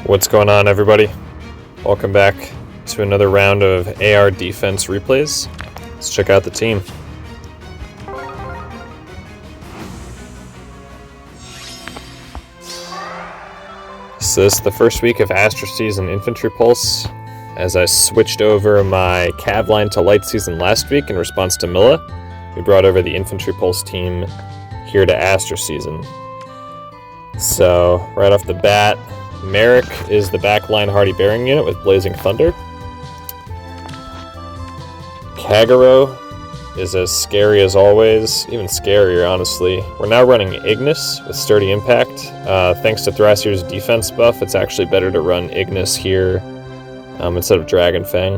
What's going on, everybody? Welcome back to another round of AR defense replays. Let's check out the team. So this is the first week of Astra season Infantry Pulse, as I switched over my Cav line to Light season last week in response to Milla. We brought over the Infantry Pulse team here to Astra season. So, right off the bat, Merrick is the backline Hardy Bearing unit with Blazing Thunder. Kagero is as scary as always, even scarier honestly. We're now running Ignis with Sturdy Impact. Thanks to Thrasier's defense buff, it's actually better to run Ignis here instead of Dragon Fang.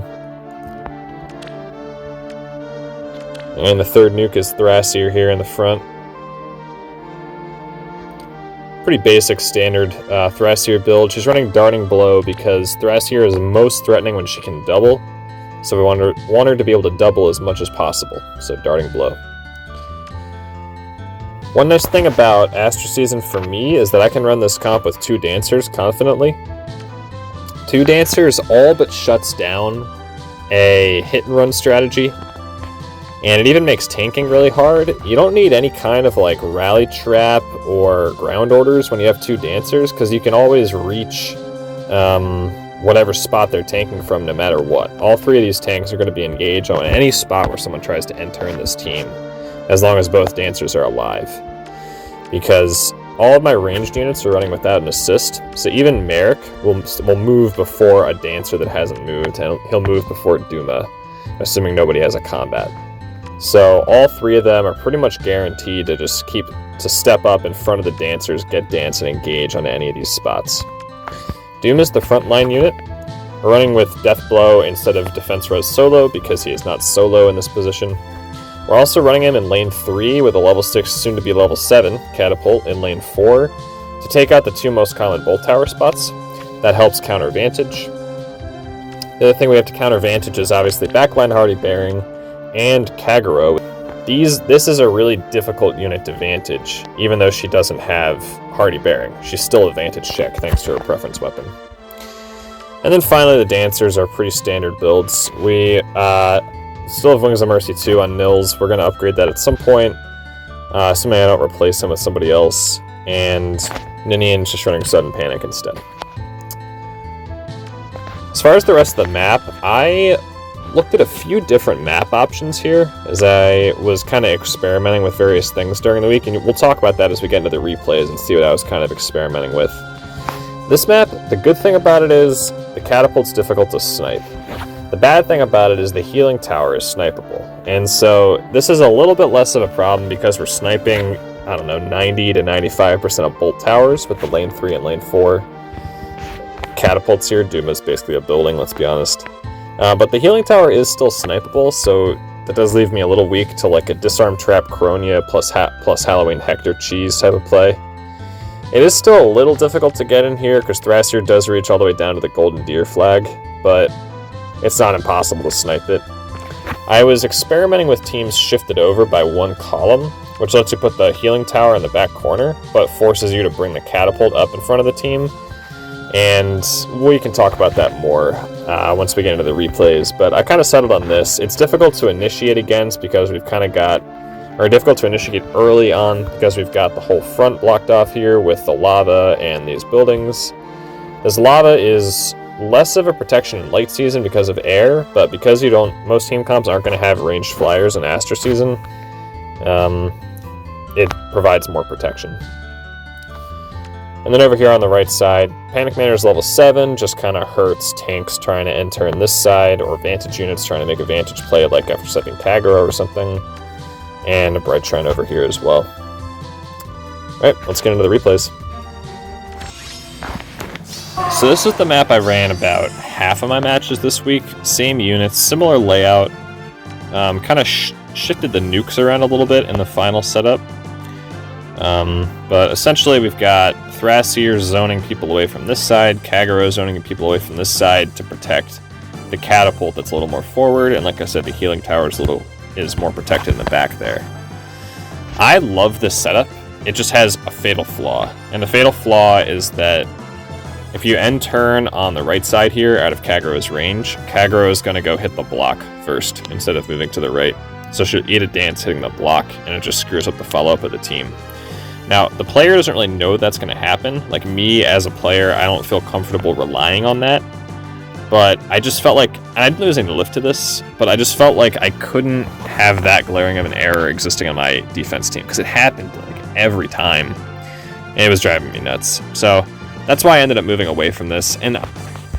And the third nuke is Thrasier here in the front. Pretty basic standard Thrasier build. She's running Darting Blow because Thrasier is most threatening when she can double. So we want her to be able to double as much as possible. So Darting Blow. One nice thing about Astra season for me is that I can run this comp with 2 Dancers confidently. 2 Dancers all but shuts down a hit and run strategy. And it even makes tanking really hard. You don't need any kind of like rally trap or ground orders when you have 2 Dancers, because you can always reach whatever spot they're tanking from no matter what. All 3 of these tanks are going to be engaged on any spot where someone tries to enter in this team, as long as both Dancers are alive. Because all of my ranged units are running without an assist, so even Merrick will move before a Dancer that hasn't moved, and he'll move before Duma, assuming nobody has a combat. So all 3 of them are pretty much guaranteed to just step up in front of the Dancers, get dance, and engage on any of these spots. Doom is the frontline unit. We're running with Death Blow instead of Defense Res solo because he is not solo in this position. We're also running him in lane 3 with a level 6, soon to be level 7, Catapult in lane 4 to take out the 2 most common Bolt Tower spots. That helps counter Vantage. The other thing we have to counter Vantage is obviously backline Hardy Bearing and Kagero. This is a really difficult unit to Vantage, even though she doesn't have Hardy Bearing. She's still a Vantage check thanks to her preference weapon. And then finally the Dancers are pretty standard builds. We still have Wings of Mercy 2 on Nils. We're going to upgrade that at some point, assuming I don't replace him with somebody else. And Ninian's just running Sudden Panic instead. As far as the rest of the map, I looked at a few different map options here as I was kind of experimenting with various things during the week, and we'll talk about that as we get into the replays and see what I was kind of experimenting with. This map, the good thing about it is the catapult's difficult to snipe. The bad thing about it is the healing tower is snipeable, and so this is a little bit less of a problem because we're sniping, I don't know, 90 to 95% of bolt towers with the lane 3 and lane 4 catapults here. Doom is basically a building, let's be honest. But the healing tower is still snipeable, so that does leave me a little weak to like a Disarm Trap Coronia plus Halloween Hector Cheese type of play. It is still a little difficult to get in here because Thrasier does reach all the way down to the Golden Deer flag, but it's not impossible to snipe it. I was experimenting with teams shifted over by 1 column, which lets you put the healing tower in the back corner, but forces you to bring the catapult up in front of the team. And we can talk about that more once we get into the replays, but I kind of settled on this. It's difficult to initiate against because we've kind of got, or difficult to initiate early on because we've got the whole front blocked off here with the lava and these buildings. This lava is less of a protection in light season because of air, but because most team comps aren't going to have ranged flyers in Astra season, it provides more protection. And then over here on the right side, Panic Manor is level 7, just kind of hurts tanks trying to enter in this side, or Vantage units trying to make a Vantage play, like after setting Kagero or something. And a Bright Shrine over here as well. Alright, let's get into the replays. So this is the map I ran about half of my matches this week. Same units, similar layout. Kind of shifted the nukes around a little bit in the final setup. But essentially we've got Thrasier zoning people away from this side, Kagero zoning people away from this side to protect the catapult that's a little more forward, and like I said, the healing tower is more protected in the back there. I love this setup. It just has a fatal flaw, and the fatal flaw is that If you end turn on the right side here, out of Kagero's range, Kagero is going to go hit the block first, instead of moving to the right. So she'll eat a dance hitting the block, and it just screws up the follow-up of the team. Now, the player doesn't really know that's going to happen. Like, me as a player, I don't feel comfortable relying on that. But I just felt like, and I didn't lose any lift to this, but I just felt like I couldn't have that glaring of an error existing on my defense team, because it happened like every time. And it was driving me nuts. So that's why I ended up moving away from this. And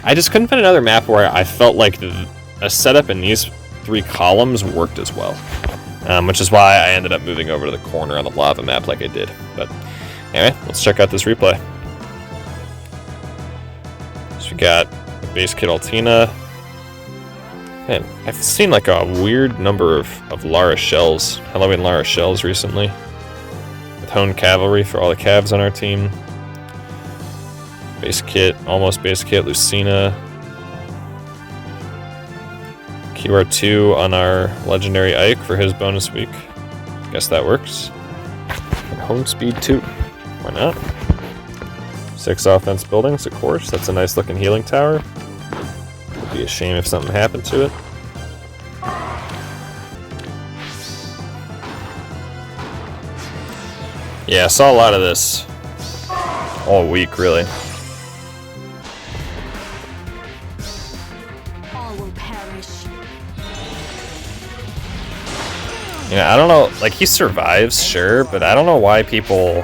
I just couldn't find another map where I felt like a setup in these 3 columns worked as well. Which is why I ended up moving over to the corner on the lava map like I did. But anyway, let's check out this replay. So we got base kit Altina. Man, I've seen like a weird number of Lara shells, Halloween Lara shells recently. With Honed Cavalry for all the Cavs on our team. Base kit, almost base kit, Lucina. QR2 on our legendary Ike for his bonus week. Guess that works. And home speed 2. Why not? 6 offense buildings, of course. That's a nice looking healing tower. Would be a shame if something happened to it. Yeah, I saw a lot of this all week, really. Yeah, I don't know, like, he survives, sure, but I don't know why people...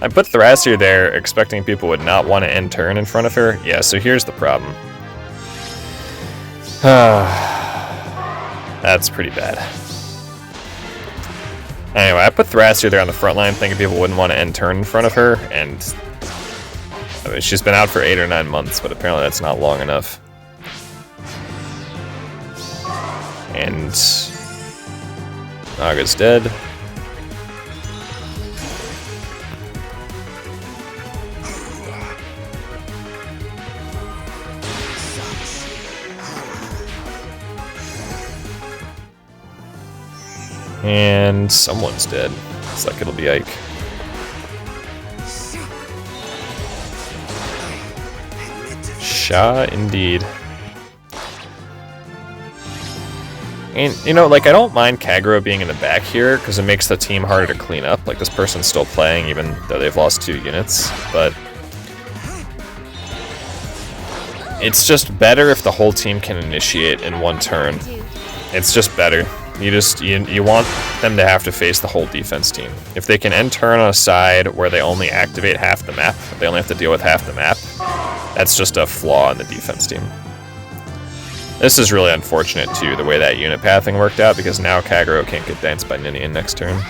I put Thrasier there expecting people would not want to end turn in front of her. Yeah, so here's the problem. That's pretty bad. Anyway, I put Thrasier there on the front line thinking people wouldn't want to end turn in front of her, and... I mean, she's been out for 8 or 9 months, but apparently that's not long enough. And... Naga's dead. And someone's dead. Looks like it'll be Ike. Sha, indeed. And, you know, like, I don't mind Kagero being in the back here, because it makes the team harder to clean up. Like, this person's still playing, even though they've lost 2 units. But it's just better if the whole team can initiate in 1 turn. It's just better. You want them to have to face the whole defense team. If they can end turn on a side where they only activate half the map, they only have to deal with half the map, that's just a flaw in the defense team. This is really unfortunate, too, the way that unit pathing worked out, because now Kagero can't get danced by Ninian next turn.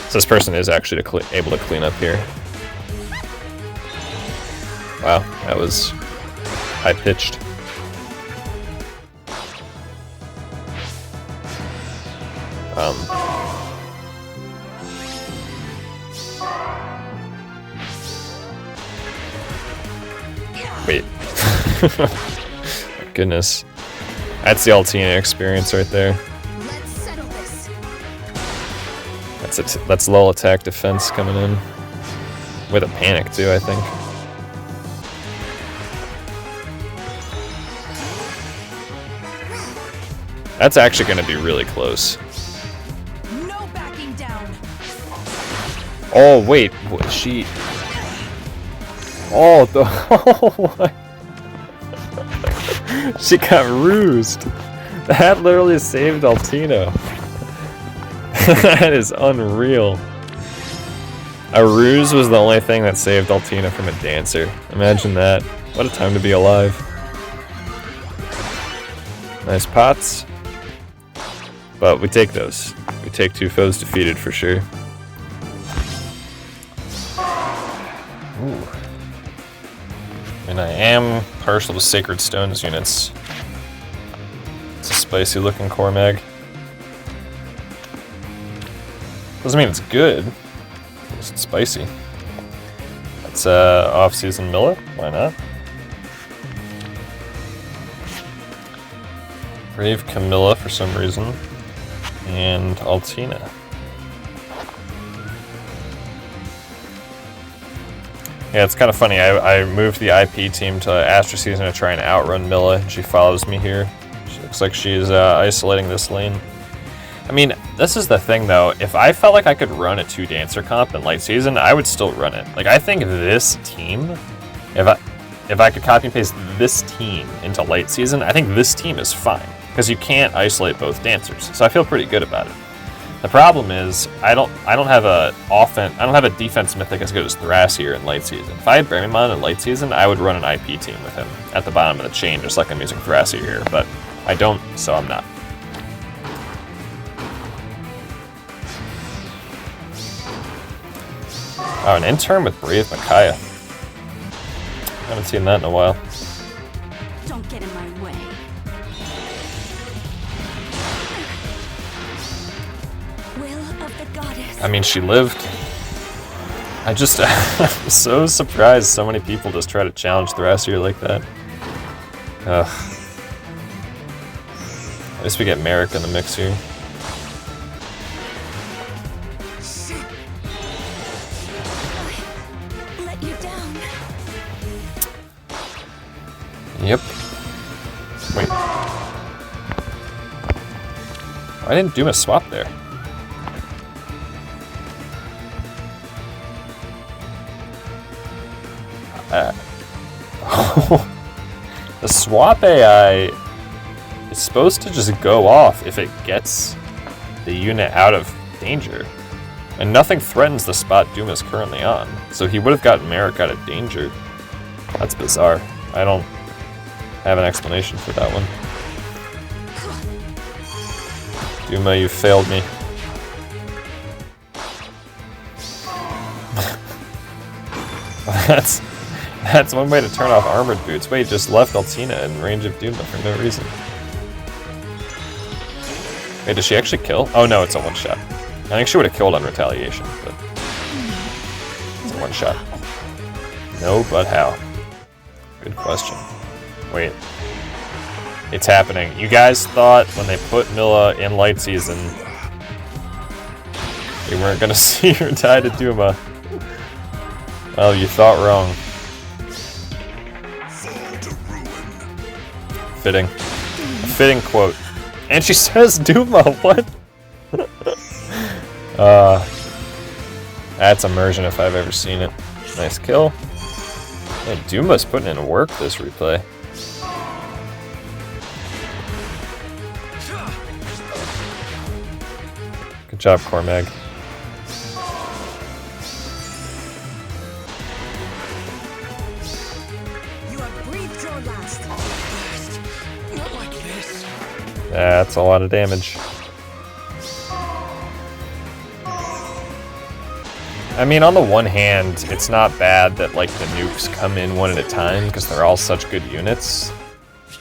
So this person is actually able to clean up here. Wow, that was high-pitched. Wait. Goodness. That's the Altina experience right there. Let's settle this. That's lull attack defense coming in. With a panic too, I think. That's actually going to be really close. No backing down. Oh wait, what, she... Oh, the... Oh, what? She got rused. That literally saved Altina. That is unreal. A ruse was the only thing that saved Altina from a dancer. Imagine that. What a time to be alive. Nice pots. But we take those. We take 2 foes defeated for sure. Ooh. And I am partial to Sacred Stones units. It's a spicy looking core mag. Doesn't mean it's good. It's just spicy. That's off-season Millet. Why not? Brave Camilla for some reason. And Altina. Yeah, it's kind of funny. I moved the IP team to Astra season to try and outrun Milla, and she follows me here. She looks like she's isolating this lane. I mean, this is the thing though. If I felt like I could run a 2-dancer comp in late season, I would still run it. Like, I think this team, if I could copy and paste this team into late season, I think this team is fine because you can't isolate both dancers. So I feel pretty good about it. The problem is I don't have a defense mythic as good as Thrasier in late season. If I had Bermimon in late season, I would run an IP team with him at the bottom of the chain, just like I'm using Thrasier here. But I don't, so I'm not. Oh, an intern with Brave Micaiah. I haven't seen that in a while. Don't get in my way. Will of the goddess. I mean, she lived. I just I'm so surprised so many people just try to challenge Thrasier like that. Ugh. At least we get Merrick in the mix here. Let you down. Yep. Wait. I didn't do a swap there. The swap AI is supposed to just go off if it gets the unit out of danger. And nothing threatens the spot Doom is currently on. So he would have gotten Merrick out of danger. That's bizarre. I don't have an explanation for that one. Duma, you failed me. That's one way to turn off armored boots. Wait, just left Altina in range of Duma for no reason. Wait, does she actually kill? Oh no, it's a one-shot. I think she would have killed on retaliation, but it's a one-shot. No, but how? Good question. Wait. It's happening. You guys thought when they put Milla in light season, they weren't gonna see her die to Duma. Well, you thought wrong. Fitting. A fitting quote. And she says Duma, what? That's immersion if I've ever seen it. Nice kill. Hey, Duma's putting in work this replay. Good job, Cormag. You have breathed your last. Not like this. That's a lot of damage. I mean, on the one hand, it's not bad that like the nukes come in one at a time because they're all such good units.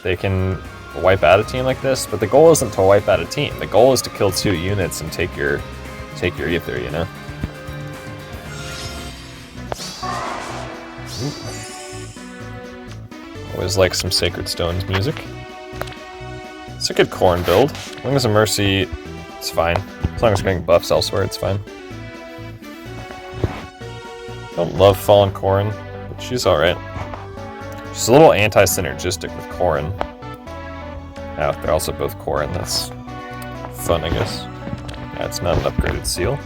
They can wipe out a team like this, but the goal isn't to wipe out a team. The goal is to kill 2 units and take your ether, you know? Ooh. Always like some Sacred Stones music. It's a good Corn build. Wings of Mercy, it's fine. As long as we're getting buffs elsewhere, it's fine. Don't love Fallen Corrin, but she's alright. She's a little anti-synergistic with Corrin. Oh, they're also both Corrin, that's fun, I guess. Yeah, it's not an upgraded seal.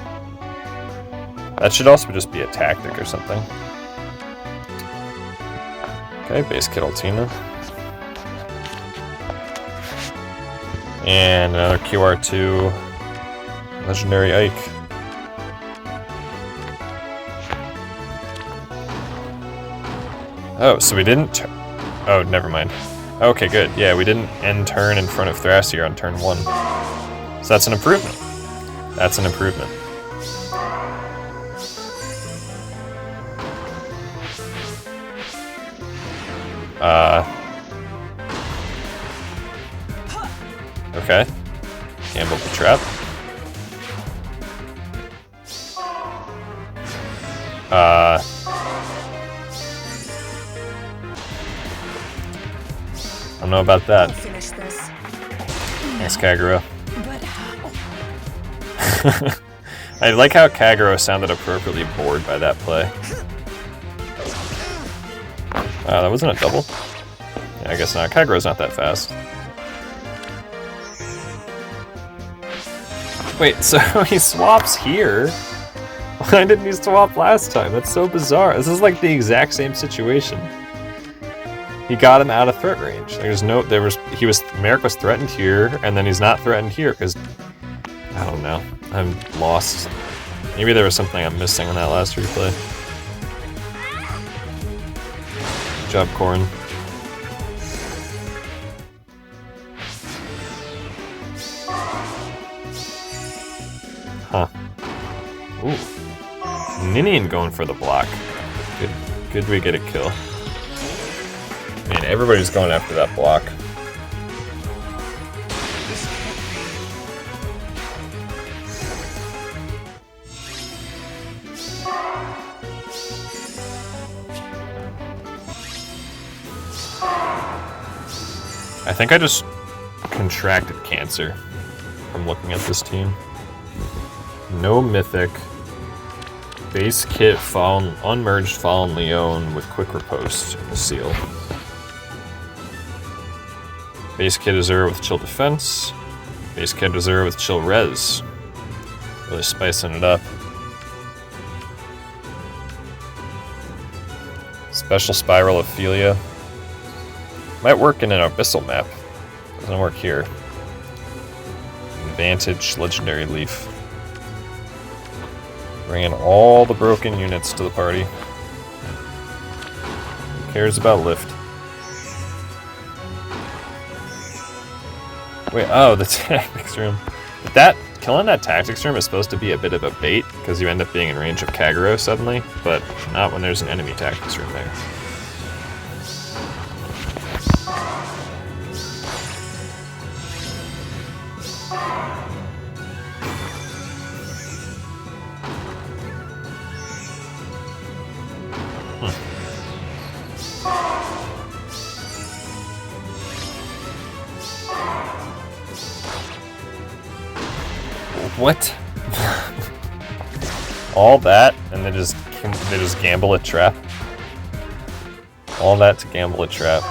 That should also just be a tactic or something. Okay, base kit Altina. And another QR2 Legendary Ike. Oh, so we didn't oh, never mind. Okay, good. Yeah, we didn't end turn in front of Thrasier on turn 1. So that's an improvement. That's an improvement. Okay. Gamble the trap. I don't know about that. Finish this. Thanks, Kagura. But how? I like how Kagura sounded appropriately bored by that play. That wasn't a double. Yeah, I guess not. Kagerou's not that fast. Wait, so he swaps here? Why didn't he swap last time? That's so bizarre. This is like the exact same situation. He got him out of threat range. Merrick was threatened here, and then he's not threatened here, because, I don't know. I'm lost. Maybe there was something I'm missing in that last replay. Good job, Corrin. Huh. Ooh. Ninian going for the block. Good we get a kill. Man, everybody's going after that block. I think I just contracted cancer from looking at this team. No mythic. Base kit, unmerged Fallen Leon with quick riposte and seal. Base kit Azura with chill defense. Base kit Azura with chill res. Really spicing it up. Special Spiral Ophelia. Might work in an Abyssal map. Doesn't work here. Advantage Legendary Leaf. Bringing all the broken units to the party. Who cares about lift? Wait, oh, the tactics room. Killing that tactics room is supposed to be a bit of a bait, because you end up being in range of Kagero suddenly, but not when there's an enemy tactics room there. What? All that, and they just gamble a trap. All that to gamble a trap.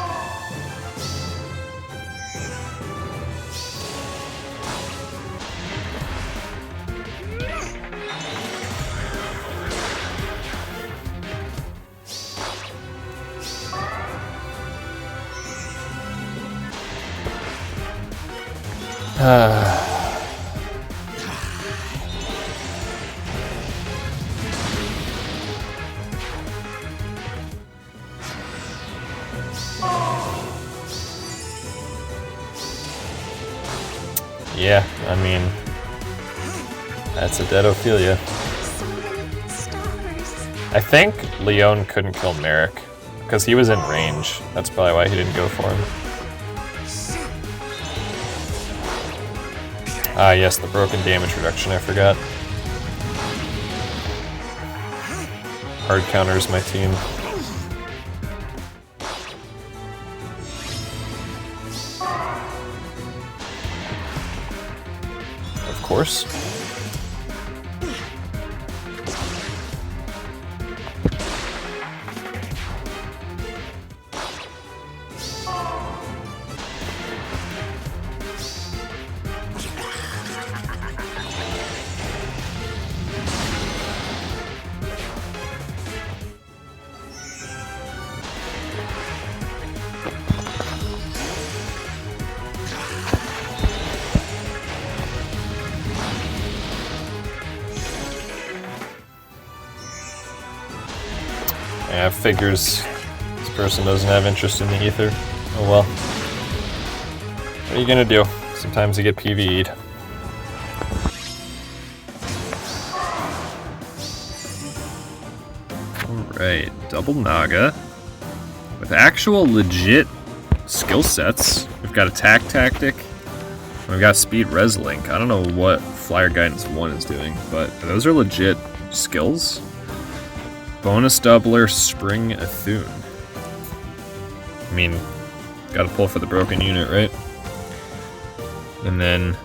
Yeah, I mean, that's a dead Ophelia. So many stars. I think Leon couldn't kill Merrick, because he was in range. That's probably why he didn't go for him. Ah, yes, the broken damage reduction, I forgot. Hard counters my team. Of course. Yeah, figures this person doesn't have interest in the ether. Oh well. What are you gonna do? Sometimes you get PvE'd. Alright, double Naga. With actual legit skill sets. We've got Attack Tactic. We've got Speed Res Link. I don't know what Flyer Guidance 1 is doing, but those are legit skills. Bonus Doubler, Spring Athune. I mean, gotta pull for the broken unit, right? And then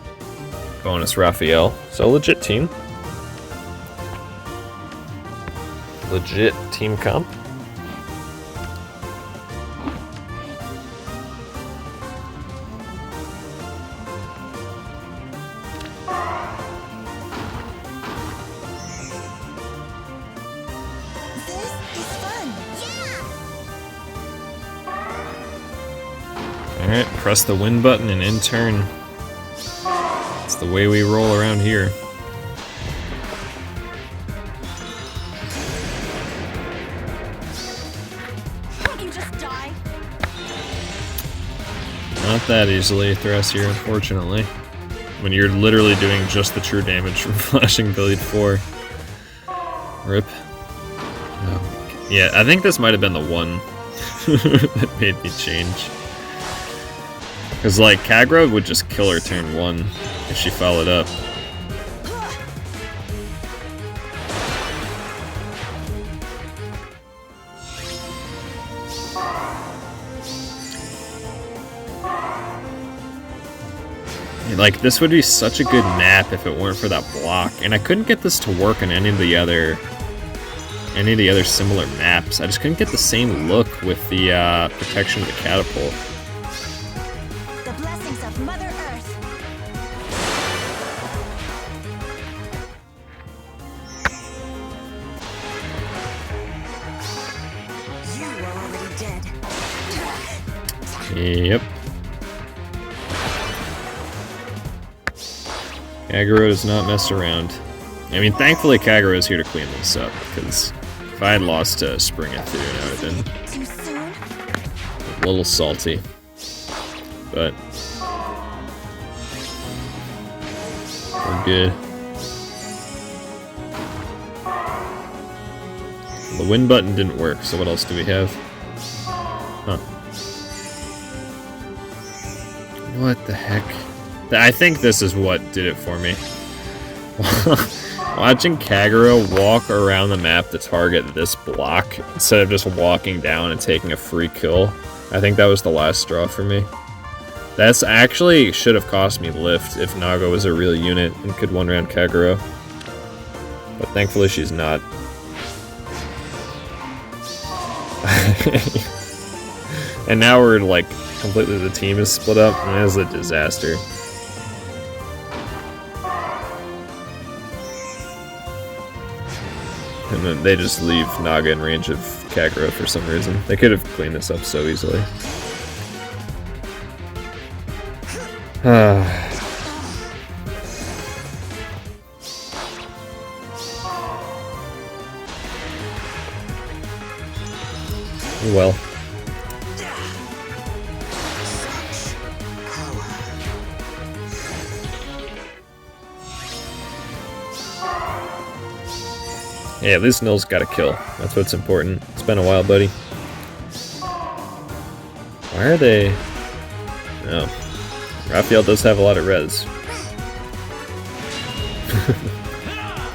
bonus Raphael. So legit team. Legit team comp. Alright, press the win button and in turn. It's the way we roll around here. Can't you just die? Not that easily, Thrasier, unfortunately. When you're literally doing just the true damage from flashing Bleed 4. Rip. Oh, yeah, I think this might have been the one that made me change. Because, like, Kagura would just kill her turn 1 if she followed up. Like, this would be such a good map if it weren't for that block. And I couldn't get this to work on any of the other similar maps. I just couldn't get the same look with the protection of the catapult. The blessings of Mother Earth. You are already dead. Yep. Kagura does not mess around. I mean, thankfully Kagura is here to clean this up, because if I had lost to Spring at 3, I would have been Too soon? a little salty. But we're good. The win button didn't work, so what else do we have? Huh. What the heck? I think this is what did it for me. Watching Kagura walk around the map to target this block instead of just walking down and taking a free kill. I think that was the last straw for me. That's actually should have cost me lift if Naga was a real unit and could one-round Kagura. But thankfully she's not. And now we're like completely, the team is split up and it is a disaster. And then they just leave Naga in range of Kagura for some reason. They could have cleaned this up so easily. Well. Yeah, at least Nil's got a kill. That's what's important. It's been a while, buddy. Why are they... Oh. Raphael does have a lot of res.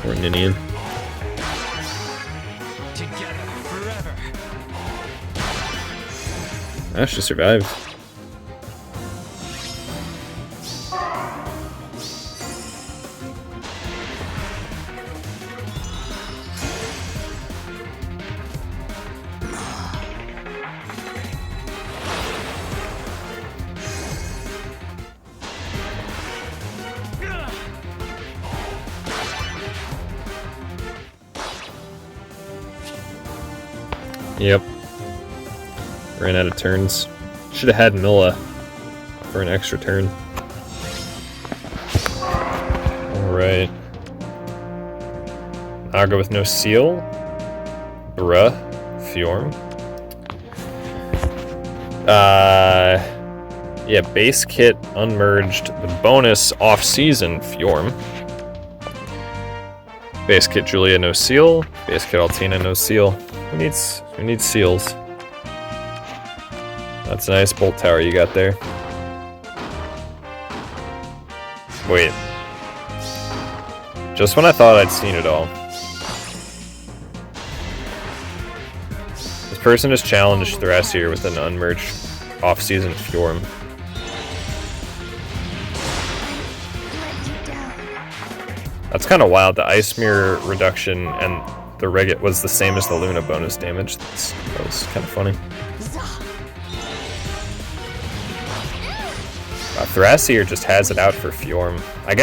Poor Ninian. Together forever. Ash just survived. Yep. Ran out of turns. Should have had Milla for an extra turn. Alright. Naga with no seal. Bruh. Fjorm. Yeah, base kit unmerged. The bonus off-season Fjorm. Base kit Julia no seal. Base kit Altina no seal. Who needs seals? That's a nice bolt tower you got there. Wait. Just when I thought I'd seen it all. This person has challenged Thrasier with an unmerged off-season Fjorm. That's kind of wild. The Ice Mirror reduction and the Regget was the same as the Luna bonus damage. That was kind of funny. Thrasier just has it out for Fjorm. I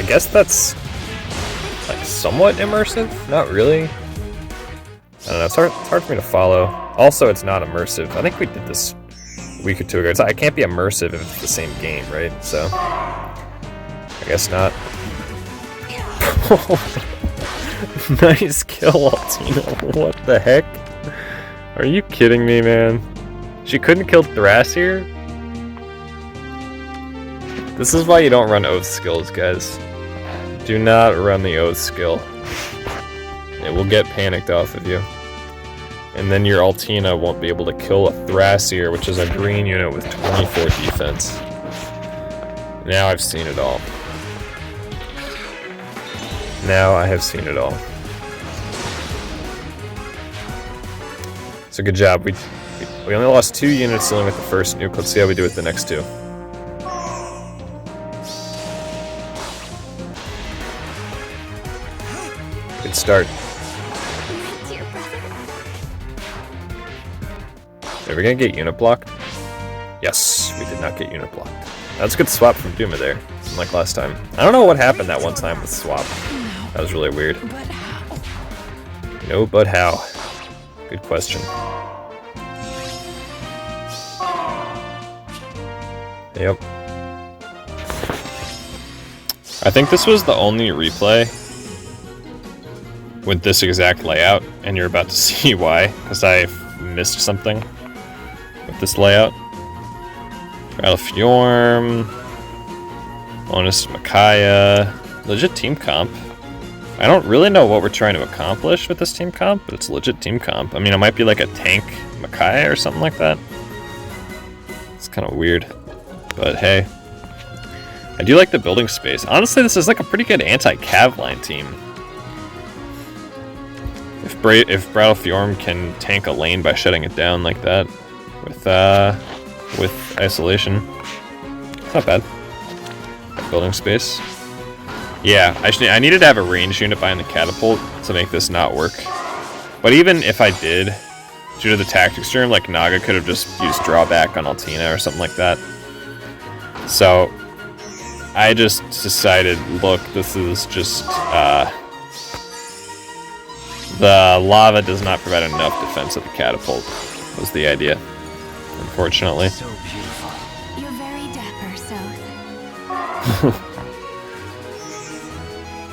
guess that's like somewhat immersive. Not really. I don't know. It's hard for me to follow. Also, it's not immersive. I think we did this a week or two ago. I can't be immersive if it's the same game, right? So, I guess not. Nice kill, Altina. What the heck? Are you kidding me, man? She couldn't kill Thrasier? This is why you don't run Oath skills, guys. Do not run the Oath skill. It will get panicked off of you. And then your Altina won't be able to kill a Thrasier, which is a green unit with 24 defense. Now I've seen it all. Now I have seen it all. So good job. We only lost 2 units dealing with the first nuke. Let's see how we do with the next 2. Good start. Are we gonna get unit blocked? Yes, we did not get unit blocked. That's a good swap from Duma there, unlike last time. I don't know what happened that one time with swap. That was really weird. But how? No, but how? Good question. Yep. I think this was the only replay with this exact layout, and you're about to see why, because I missed something with this layout. Fjorm, bonus Micaiah, legit team comp. I don't really know what we're trying to accomplish with this team comp, but it's legit team comp. I mean, it might be like a tank Micaiah or something like that. It's kind of weird, but hey. I do like the building space. Honestly, this is like a pretty good anti-cav line team. If Brattle Fjorm can tank a lane by shutting it down like that with isolation, it's not bad. Building space. Yeah, I needed to have a range unit behind the catapult to make this not work. But even if I did, due to the tactics term, like Naga could have just used drawback on Altina or something like that. So I just decided, look, this is just the lava does not provide enough defense of the catapult, was the idea, unfortunately. So beautiful. You're very dapper, South.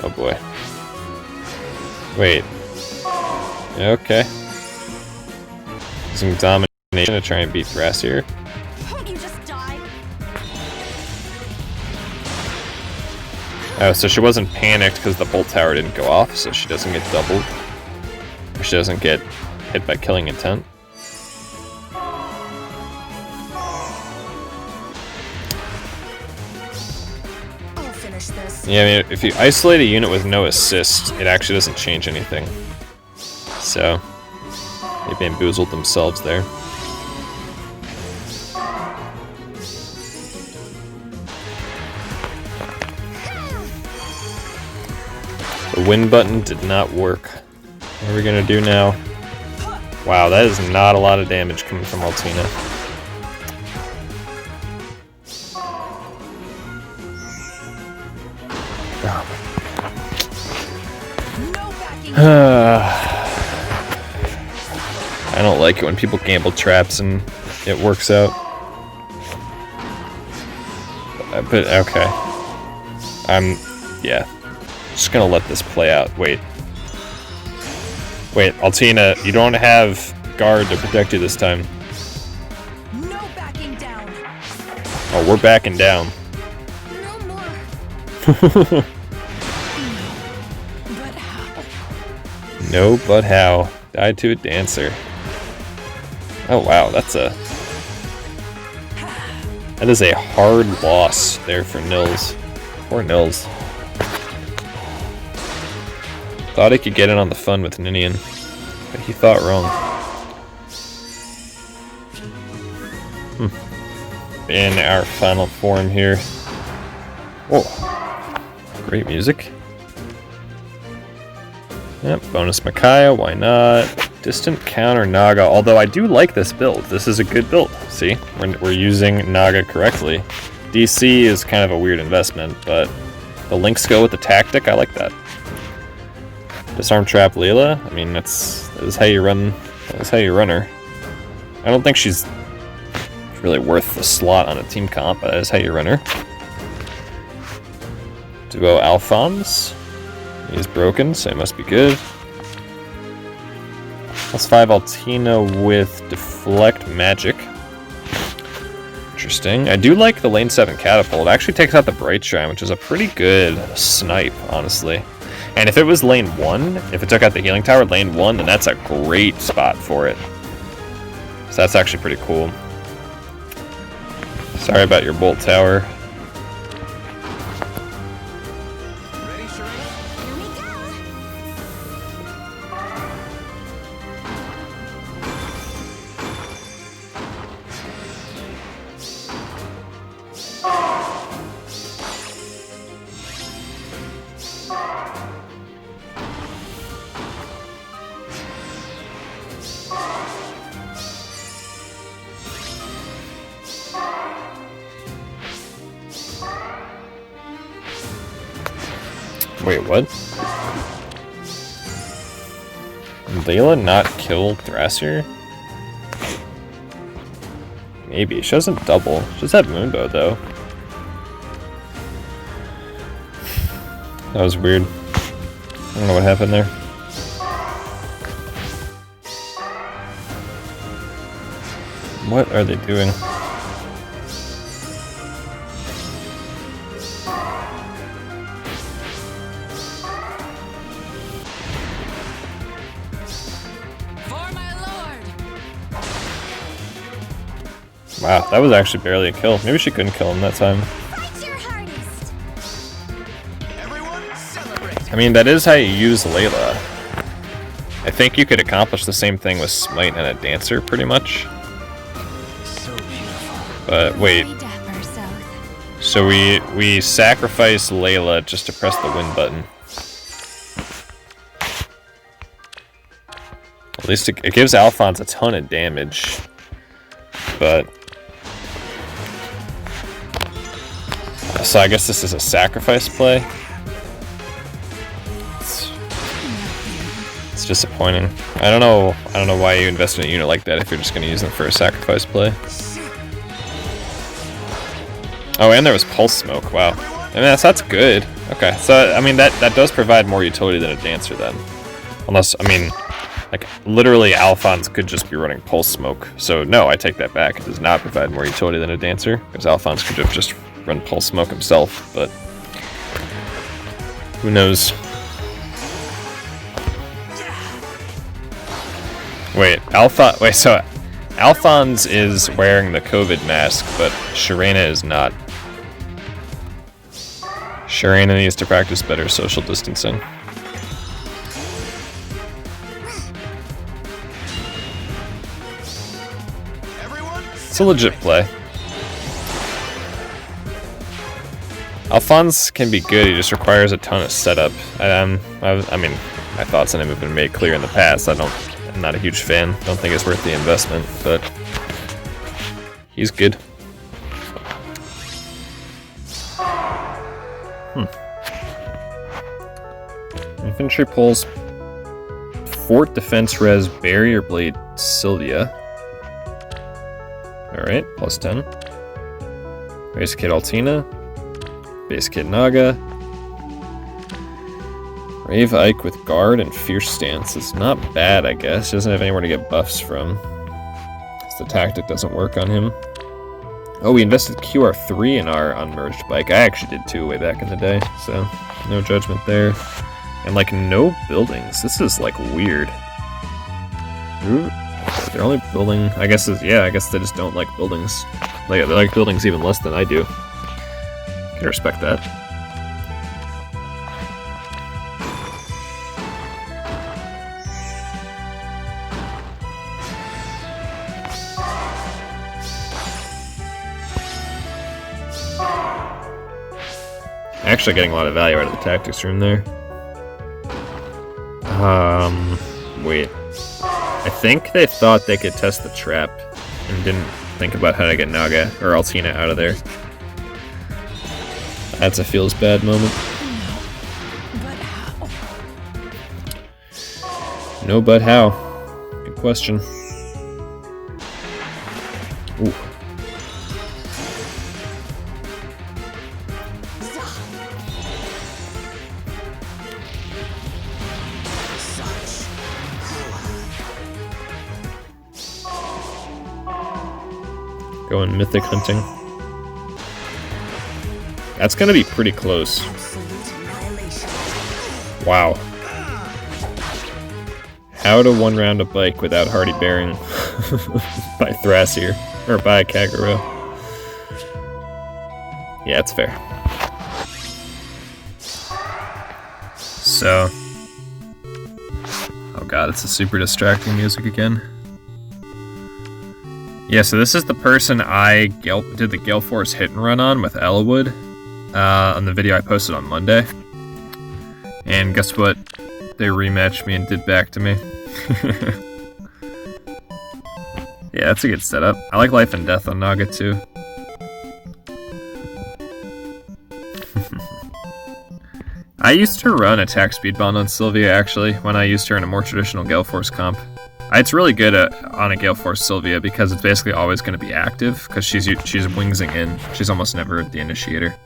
Oh boy. Wait. Okay. Some domination to try and beat Thrasier. Won't you just die? Oh, so she wasn't panicked because the bolt tower didn't go off, so she doesn't get doubled. Or she doesn't get hit by killing intent. I'll finish this. Yeah, I mean, if you isolate a unit with no assist, it actually doesn't change anything. So, they bamboozled themselves there. The win button did not work. What are we gonna do now? Wow, that is not a lot of damage coming from Altina. No backing. I don't like it when people gamble traps and it works out. But okay. Yeah. Just gonna let this play out. Wait, Altina, you don't have guard to protect you this time. No backing down. Oh, we're backing down. No more. But how? No, but how? Died to a dancer. Oh wow, that is a hard loss there for Nils. Poor Nils. Thought he could get in on the fun with Ninian, but he thought wrong. In our final form here. Whoa. Great music. Yep, bonus Micaiah, why not? Distant counter Naga, although I do like this build. This is a good build. See, we're using Naga correctly. DC is kind of a weird investment, but the links go with the tactic. I like that. Disarm trap Leela. I mean, that is how you run. That's how you run her. I don't think she's really worth the slot on a team comp, but that is how you run her. Duo Alphonse. He's broken, so he must be good. +5 Altina with Deflect Magic. Interesting. I do like the lane 7 Catapult. It actually takes out the Bright Shrine, which is a pretty good snipe, honestly. And if it was lane 1, if it took out the Healing Tower, lane 1, then that's a great spot for it. So that's actually pretty cool. Sorry about your Bolt Tower. Ready, Serena? Here we go. Wait, what? Layla not kill Thrasher? Maybe. She doesn't double. She does have Moonbow, though. That was weird. I don't know what happened there. What are they doing? For my lord. Wow, that was actually barely a kill. Maybe she couldn't kill him that time. Fight your hardest. Everyone celebrate. I mean, that is how you use Layla. I think you could accomplish the same thing with Smite and a Dancer, pretty much. So beautiful. But wait, Very dapper, South. so we sacrifice Layla just to press the win button. At least it gives Alphonse a ton of damage, but so I guess this is a sacrifice play. It's disappointing. I don't know why you invest in a unit like that if you're just going to use them for a sacrifice play. Oh, and there was Pulse Smoke. Wow. I mean, that's good. Okay, so I mean that does provide more utility than a Dancer then. Unless, I mean, like literally Alphonse could just be running Pulse Smoke. So no, I take that back. It does not provide more utility than a Dancer because Alphonse could have just run Pulse Smoke himself. But who knows? Wait, so Alphonse is wearing the COVID mask, but Sharena is not. Sharena needs to practice better social distancing. Everyone It's a legit play. Alphonse can be good, he just requires a ton of setup. I mean, my thoughts on him have been made clear in the past. I'm not a huge fan. Don't think it's worth the investment, but he's good. Infantry pulls Fort Defense Res Barrier Blade Sylvia. Alright, +10. Base Kit Altina. Base Kit Naga. Brave Ike with Guard and Fierce Stance. It's not bad, I guess. He doesn't have anywhere to get buffs from. The tactic doesn't work on him. Oh, we invested QR3 in our unmerged bike. I actually did too way back in the day, so no judgment there. And like no buildings. This is like weird. Ooh, they're only building. I guess I guess they just don't like buildings. They like buildings even less than I do. Can respect that. Actually getting a lot of value out of the tactics room there. Wait. I think they thought they could test the trap and didn't think about how to get Naga or Altina out of there. That's a feels bad moment. But how? No, but how? Good question. Ooh. Going mythic hunting. That's gonna be pretty close. Absolute annihilation. Wow. How to one round a bike without Hardy Bearing by Thrasier, or by Kagero. Yeah, it's fair. So, oh god, it's a super distracting music again. Yeah, so this is the person I did the Gale Force hit and run on with Ellawood on the video I posted on Monday. And guess what? They rematched me and did back to me. Yeah, that's a good setup. I like Life and Death on Naga too. I used to run Attack Speed Bond on Sylvia actually, when I used her in a more traditional Gale Force comp. It's really good on a Gale Force Sylvia because it's basically always going to be active because she's wingsing in. She's almost never the initiator.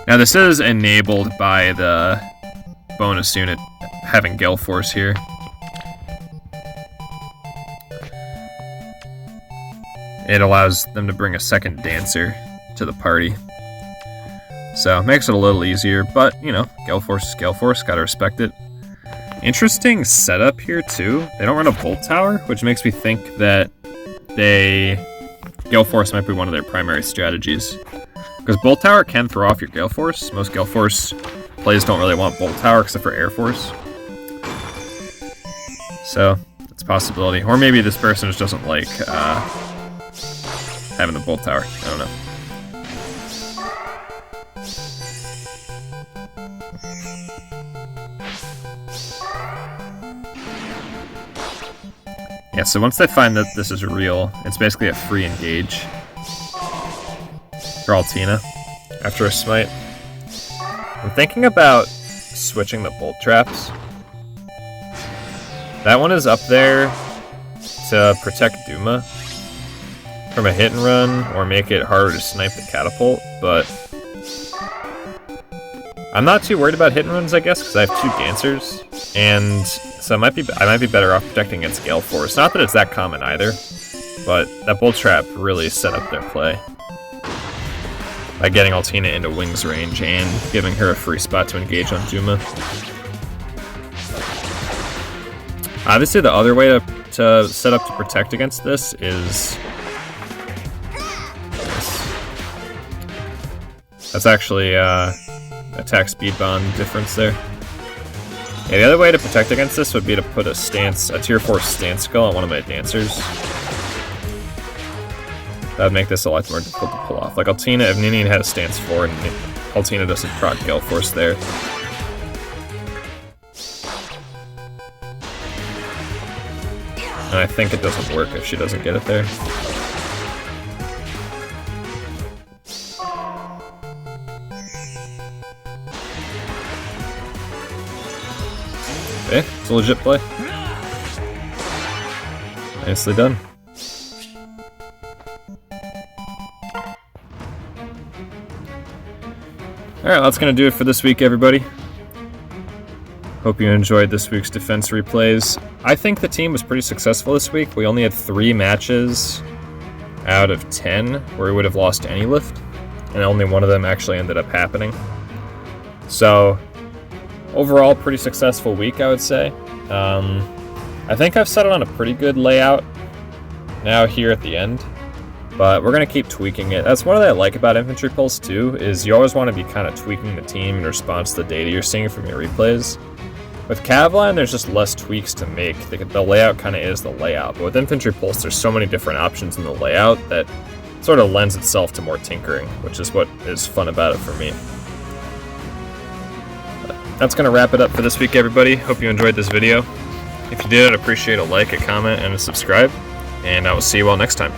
Now this is enabled by the bonus unit having Gale Force here. It allows them to bring a second dancer to the party. So, makes it a little easier, but, you know, Gale Force is Gale Force, gotta respect it. Interesting setup here, too. They don't run a Bolt Tower, which makes me think that Gale Force might be one of their primary strategies. Because Bolt Tower can throw off your Gale Force. Most Gale Force plays don't really want Bolt Tower except for Air Force. So, it's a possibility. Or maybe this person just doesn't like having the Bolt Tower. I don't know. Yeah, so once they find that this is real, it's basically a free engage for Altina after a smite. I'm thinking about switching the bolt traps. That one is up there to protect Duma from a hit and run or make it harder to snipe the catapult, but I'm not too worried about hit and runs, I guess, because I have 2 dancers, and so I might be better off protecting against Gale Force. Not that it's that common either, but that bolt trap really set up their play by getting Altina into wings range and giving her a free spot to engage on Duma. Obviously, the other way to set up to protect against this is this. That's actually attack speed bond difference there. Yeah, the other way to protect against this would be to put a tier 4 stance skill on one of my dancers. That would make this a lot more difficult to pull off. Like Altina, if Ninian had a stance 4 and Altina doesn't proc Gale Force there. And I think it doesn't work if she doesn't get it there. Okay, it's a legit play. Nicely done. Alright, that's going to do it for this week, everybody. Hope you enjoyed this week's defense replays. I think the team was pretty successful this week. We only had 3 matches out of 10 where we would have lost any lift, and only one of them actually ended up happening. So, overall, pretty successful week, I would say. I think I've settled on a pretty good layout now here at the end, but we're going to keep tweaking it. That's one that I like about Infantry Pulse too, is you always want to be kind of tweaking the team in response to the data you're seeing from your replays. With Cavline, there's just less tweaks to make. The layout kind of is the layout, but with Infantry Pulse, there's so many different options in the layout that sort of lends itself to more tinkering, which is what is fun about it for me. That's going to wrap it up for this week, everybody. Hope you enjoyed this video. If you did, I'd appreciate a like, a comment, and a subscribe, and I will see you all next time.